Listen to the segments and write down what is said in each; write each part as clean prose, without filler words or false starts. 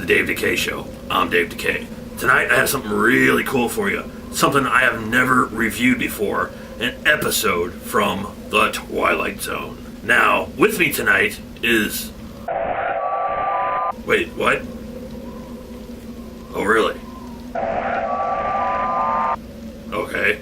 Dave Decay Show. I'm Dave Decay. Tonight I have something really cool for you. Something I have never reviewed before. An episode from the Twilight Zone. Now, with me tonight is... Wait, what? Oh, really? Okay.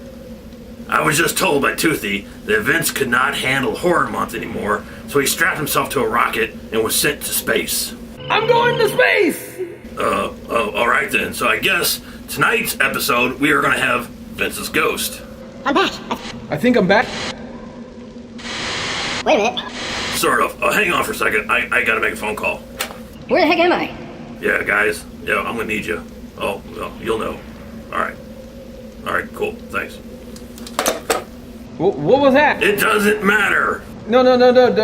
I was just told by Toothy that Vince could not handle Horror Month anymore, so he strapped himself to a rocket and was sent to space. I'm going to space! Alright then. So I guess tonight's episode, we are going to have Vince's ghost. I'm back. I think I'm back. Wait a minute. Sort of. Hang on for a second. I gotta make a phone call. Where the heck am I? Yeah, guys. Yeah, I'm gonna need you. Oh, well, you'll know. Alright. Alright, cool. Thanks. What was that? It doesn't matter. No,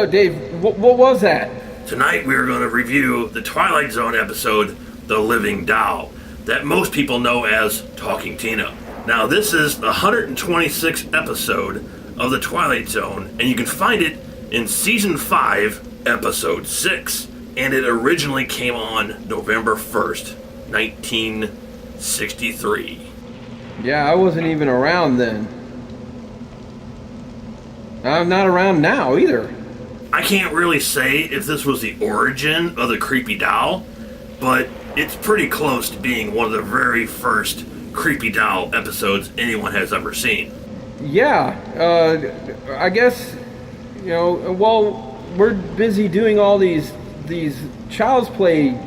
Dave. What was that? Tonight we are going to review the Twilight Zone episode, The Living Doll, that most people know as Talking Tina. Now, this is the 126th episode of the Twilight Zone, and you can find it in Season 5, Episode 6. And it originally came on November 1st, 1963. Yeah, I wasn't even around then. I'm not around now either. I can't really say if this was the origin of the creepy doll, but it's pretty close to being one of the very first creepy doll episodes anyone has ever seen. Yeah, I guess, well, we're busy doing all these Child's Play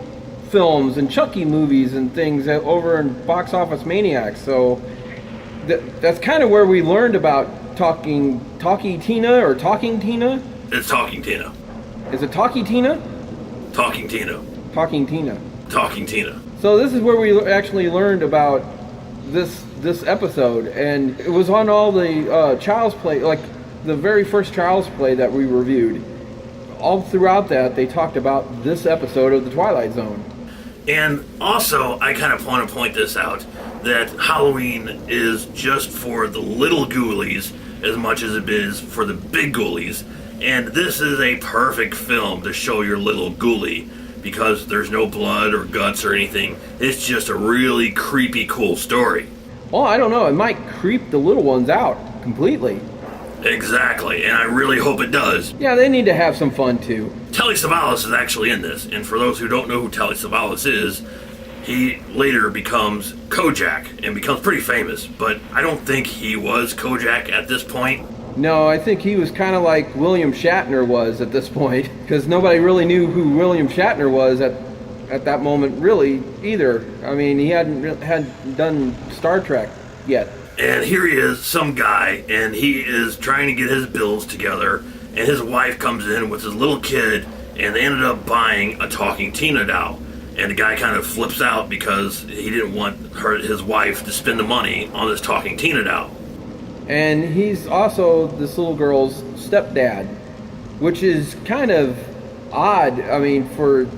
films and Chucky movies and things over in Box Office Maniacs, so that's kind of where we learned about Talking Tina or Talking Tina? It's Talking Tina. Is it Talkie Tina? Talking Tina. Talking Tina. Talking Tina. So this is where we actually learned about this episode, and it was on all the Child's Play, like the very first Child's Play that we reviewed. All throughout that, they talked about this episode of the Twilight Zone. And also, I kind of want to point this out, that Halloween is just for the little ghoulies as much as it is for the big ghoulies. And this is a perfect film to show your little ghoulie, because there's no blood or guts or anything. It's just a really creepy, cool story. Well, I don't know. It might creep the little ones out completely. Exactly, and I really hope it does. Yeah, they need to have some fun too. Telly Savalas is actually in this, and for those who don't know who Telly Savalas is, he later becomes Kojak and becomes pretty famous, but I don't think he was Kojak at this point. No, I think he was kind of like William Shatner was at this point, because nobody really knew who William Shatner was at that moment really either. I mean, he hadn't done Star Trek yet. And here he is, some guy, and he is trying to get his bills together, and his wife comes in with his little kid, and they ended up buying a Talking Tina doll. And the guy kind of flips out because he didn't want his wife to spend the money on this Talking Tina doll. And he's also this little girl's stepdad, which is kind of odd, I mean, for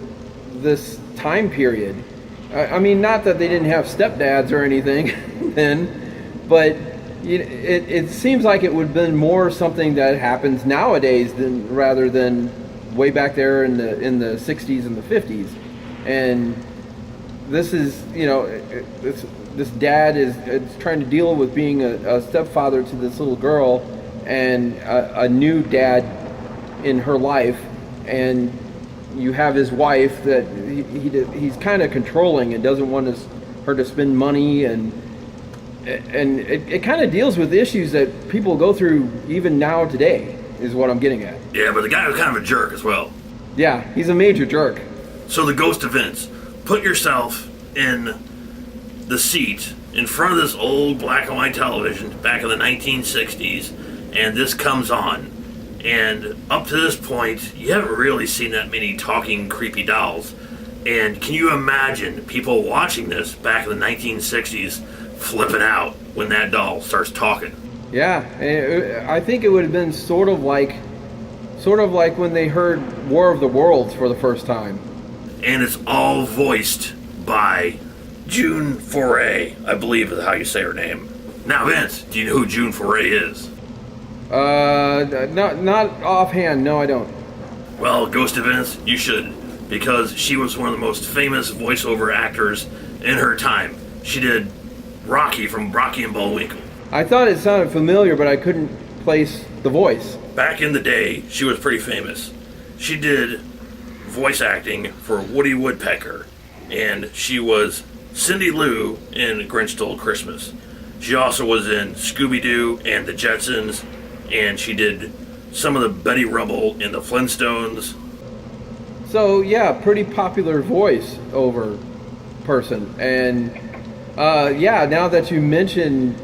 this time period. I mean, not that they didn't have stepdads or anything then, but it seems like it would have been more something that happens nowadays rather than way back there in the 60s and the 50s. And this is, this dad is trying to deal with being a stepfather to this little girl and a new dad in her life, and you have his wife that he's kind of controlling and doesn't want her to spend money, and it kind of deals with issues that people go through even now today, is what I'm getting at. Yeah, but the guy was kind of a jerk as well. Yeah, he's a major jerk. So the ghost of Vince, put yourself in the seat in front of this old black and white television back in the 1960s, and this comes on. And up to this point, you haven't really seen that many talking creepy dolls. And can you imagine people watching this back in the 1960s flipping out when that doll starts talking? Yeah, I think it would have been sort of like when they heard War of the Worlds for the first time. And it's all voiced by June Foray, I believe is how you say her name. Now, Vince, do you know who June Foray is? Not offhand. No, I don't. Well, Ghost of Vince, you should. because she was one of the most famous voiceover actors in her time. She did Rocky from Rocky and Bullwinkle. I thought it sounded familiar, but I couldn't place the voice. Back in the day, she was pretty famous. She did voice acting for Woody Woodpecker, and she was Cindy Lou in Grinch Stole Christmas. She also was in Scooby-Doo and the Jetsons, and she did some of the Betty Rubble in the Flintstones. So yeah, pretty popular voice over person. And yeah, now that you mention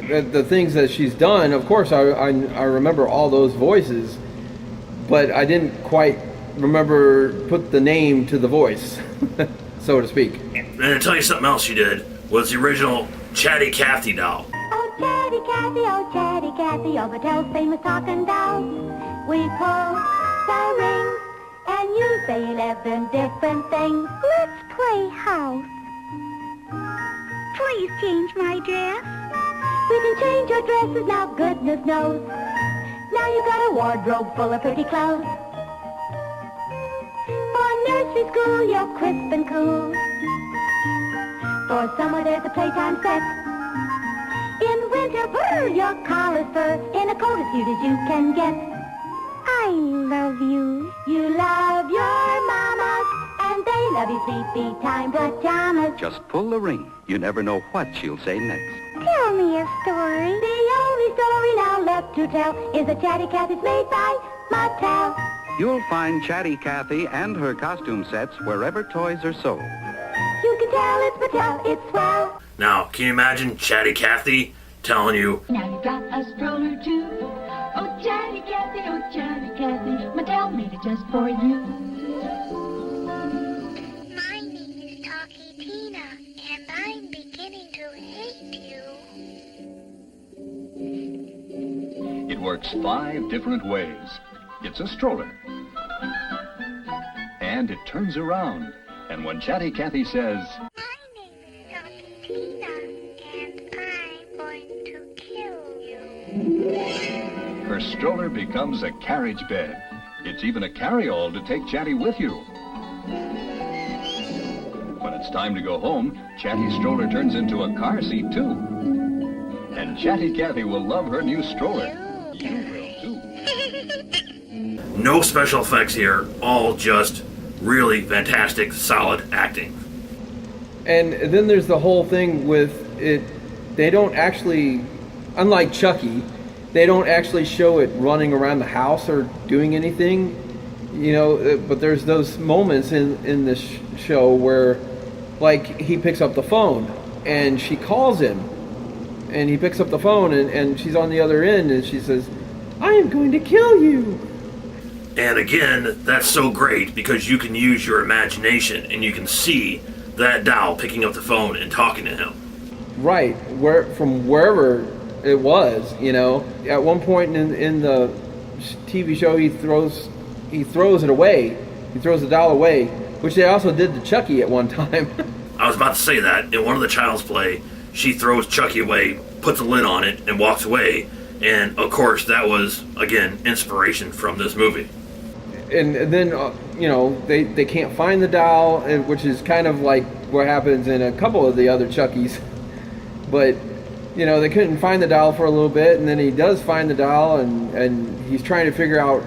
the things that she's done, of course I remember all those voices, but I didn't quite remember put the name to the voice, so to speak. And to tell you something else she did was the original Chatty Cathy doll. Oh, Chatty Cathy, oh, Chatty Cathy, oh, Mattel's famous talking doll. We pull the rings, and you say 11 different things. Let's play house. Please change my dress. We can change your dresses now, goodness knows. Now you've got a wardrobe full of pretty clothes. For nursery school, you're crisp and cool. For summer, there's a playtime set. In winter, brr, your collar's fur. In a coat as cute as you can get. I love you. You love your mamas, and they love you sleepy time pajamas. Just pull the ring. You never know what she'll say next. Tell me a story. The only story now left to tell is that Chatty Cathy's made by Mattel. You'll find Chatty Cathy and her costume sets wherever toys are sold. You can tell it's Mattel, it's swell. Now, can you imagine Chatty Cathy telling you, Now you got a stroller too. Oh, Chatty Cathy, Mattel made it just for you. My name is Talkie Tina, and I'm beginning to hate you. It works 5 different ways. It's a stroller. And it turns around. And when Chatty Cathy says, My name is Talkie Tina, and I'm going to kill you. her stroller becomes a carriage bed. It's even a carry-all to take Chatty with you. When it's time to go home, Chatty's stroller turns into a car seat, too. And Chatty Cathy will love her new stroller. You will, too. no special effects here, all just really fantastic, solid acting. And then there's the whole thing with it. They don't actually, unlike Chucky, they don't actually show it running around the house or doing anything, you know. But there's those moments in this show where, like, he picks up the phone and she calls him, and he picks up the phone and she's on the other end and she says, "I am going to kill you." And again, that's so great because you can use your imagination and you can see that doll picking up the phone and talking to him. Right, from wherever it was, you know. At one point in the TV show, he throws it away. He throws the doll away, which they also did to Chucky at one time. I was about to say that. In one of the Child's Play, she throws Chucky away, puts a lid on it, and walks away. And, of course, that was, again, inspiration from this movie. And then, you know, they can't find the doll, which is kind of like what happens in a couple of the other Chuckies. But, you know, they couldn't find the doll for a little bit, and then he does find the doll, and he's trying to figure out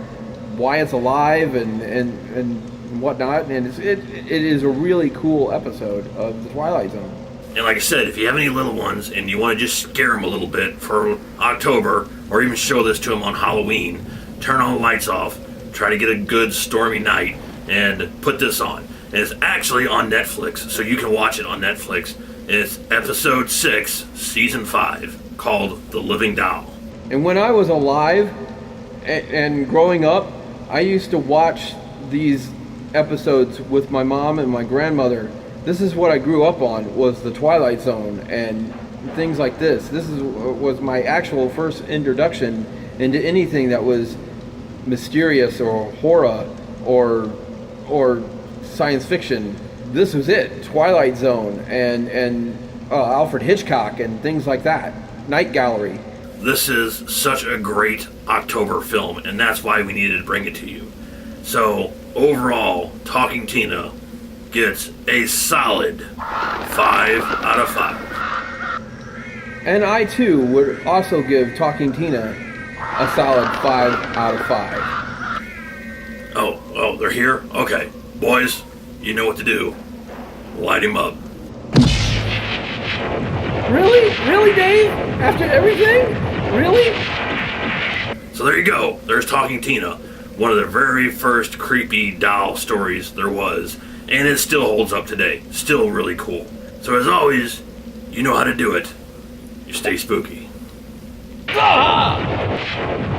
why it's alive and whatnot. And it is a really cool episode of The Twilight Zone. And like I said, if you have any little ones and you want to just scare them a little bit for October, or even show this to them on Halloween, turn all the lights off, try to get a good stormy night, and put this on. And it's actually on Netflix, so you can watch it on Netflix. It's episode 6, season 5, called The Living Doll. And when I was alive and growing up, I used to watch these episodes with my mom and my grandmother. This is what I grew up on, was The Twilight Zone and things like this. This was my actual first introduction into anything that was mysterious or horror or science fiction. This was it. Twilight Zone and Alfred Hitchcock and things like that. Night Gallery. This is such a great October film, and that's why we needed to bring it to you. So, overall, Talking Tina gets a solid 5 out of 5. And I too would also give Talking Tina a solid 5 out of 5. Oh, they're here? Okay. Boys, you know what to do. Light him up. Really? Really, Dave? After everything? Really? So there you go. There's Talking Tina. One of the very first creepy doll stories there was. And it still holds up today. Still really cool. So as always, you know how to do it. You stay spooky. Ah!